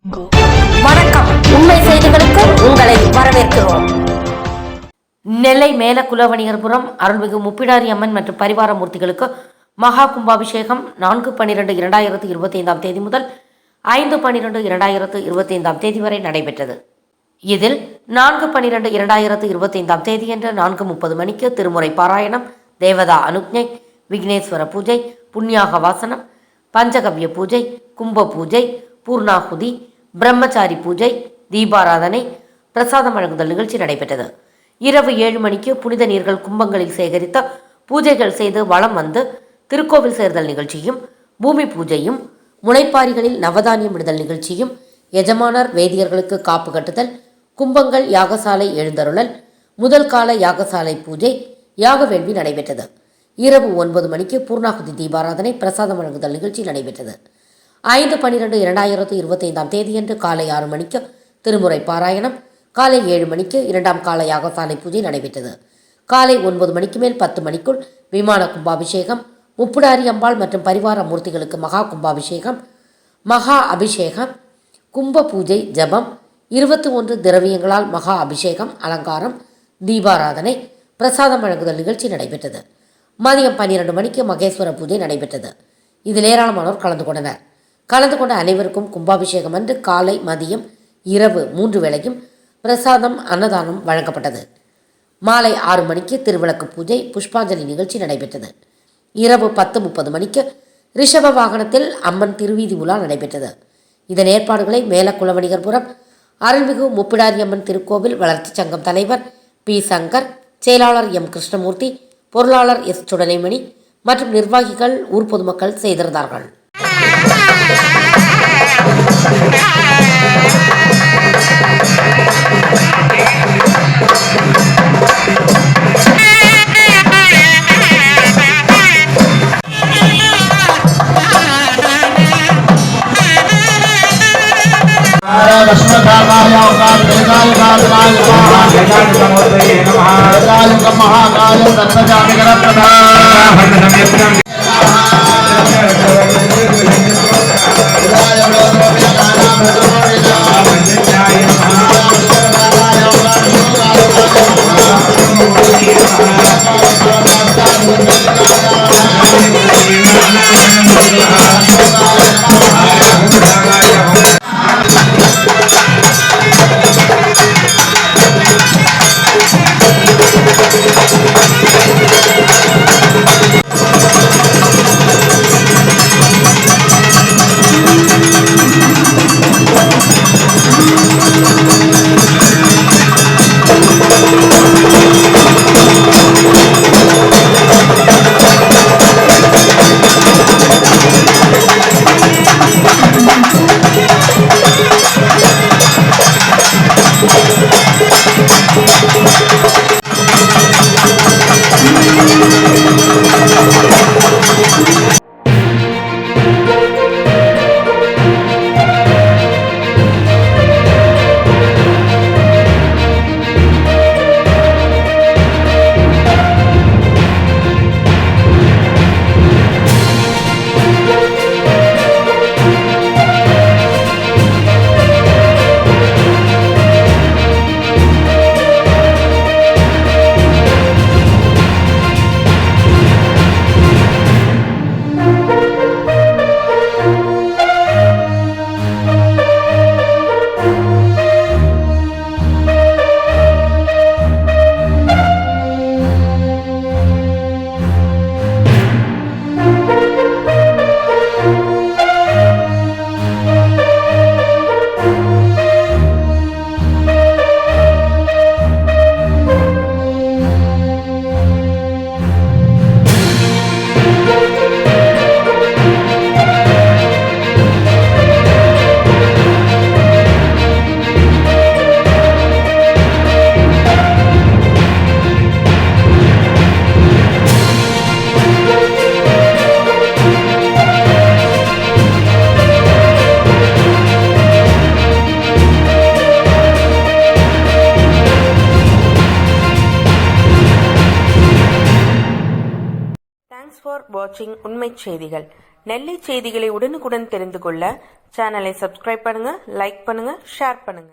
வணக்கம். உண்மை செய்திகளுக்கு உங்களை வரவேற்கிறோம். நெல்லை மேல குலவணிகர்புரம் அருள்மிகு முப்பிடாரி அம்மன் மற்றும் பரிவார மூர்த்திகளுக்கு மகா கும்பாபிஷேகம் 4/12/2025 தேதி முதல் 5/12/2025 தேதி வரை நடைபெற்றது. இதில் 4/12/2025 தேதியன்று 4:30 மணிக்கு திருமுறை பாராயணம், தேவதா அனுக்ஞை, விக்னேஸ்வர பூஜை, புண்ணியாக வாசனம், பஞ்சகவ்ய பூஜை, கும்ப பூஜை, பூர்ணாகுதி, பிரம்மச்சாரி பூஜை, தீபாராதனை, பிரசாதம் வழங்குதல் நிகழ்ச்சி நடைபெற்றது. இரவு 7 மணிக்கு புனித நீர்கள் கும்பங்களில் சேகரித்த பூஜைகள் செய்து வளம் வந்து திருக்கோவில் சேர்தல் நிகழ்ச்சியும், பூமி பூஜையும், முளைப்பாரிகளில் நவதானியம் விடுதல் நிகழ்ச்சியும், எஜமானர் வேதியர்களுக்கு காப்பு கட்டுதல், கும்பங்கள் யாகசாலை எழுந்தருளல், முதல் கால யாகசாலை பூஜை, யாக வேள்வி நடைபெற்றது. இரவு 9 மணிக்கு பூர்ணாகுதி தீபாராதனை, பிரசாதம் வழங்குதல் நிகழ்ச்சி நடைபெற்றது. 5/12/2025 தேதியன்று காலை 6 மணிக்கு திருமுறை பாராயணம், காலை 7 மணிக்கு 2ஆம் கால யாகசாலை பூஜை நடைபெற்றது. காலை 9 மணிக்கு மேல் 10 மணிக்குள் விமான கும்பாபிஷேகம், முப்பிடாரி அம்பாள் மற்றும் பரிவார மூர்த்திகளுக்கு மகா கும்பாபிஷேகம், மகா அபிஷேகம், கும்ப பூஜை, ஜபம், 21 திரவியங்களால் மகா அபிஷேகம், அலங்காரம், தீபாராதனை, பிரசாதம் வழங்குதல் நிகழ்ச்சி நடைபெற்றது. மதியம் 12 மணிக்கு மகேஸ்வர பூஜை நடைபெற்றது. இதில் ஏராளமானோர் கலந்து கொண்டனர். கலந்து கொண்ட அனைவருக்கும் கும்பாபிஷேகம் அன்று காலை, மதியம், இரவு 3 வேளையும் பிரசாதம், அன்னதானம் வழங்கப்பட்டது. மாலை 6 மணிக்கு திருவிளக்கு பூஜை, புஷ்பாஞ்சலி நிகழ்ச்சி நடைபெற்றது. இரவு 10:30 மணிக்கு ரிஷப வாகனத்தில் அம்மன் திருவீதி உலா நடைபெற்றது. இதன் ஏற்பாடுகளை மேல குலவணிகர்புரம் அருள்மிகு முப்பிடாரி அம்மன் திருக்கோவில் வளர்ச்சி சங்கம் தலைவர் பி. சங்கர், செயலாளர் எம். கிருஷ்ணமூர்த்தி, பொருளாளர் எஸ். சுடலைமணி மற்றும் நிர்வாகிகள், ஊர் பொதுமக்கள் செய்திருந்தார்கள். Thanks for watching உண்மை செய்திகள். நெல்லை செய்திகளை உடனுக்குடன் தெரிந்து கொள்ள சேனலை சப்ஸ்கிரைப் பண்ணுங்க, லைக் பண்ணுங்க, ஷேர் பண்ணுங்க.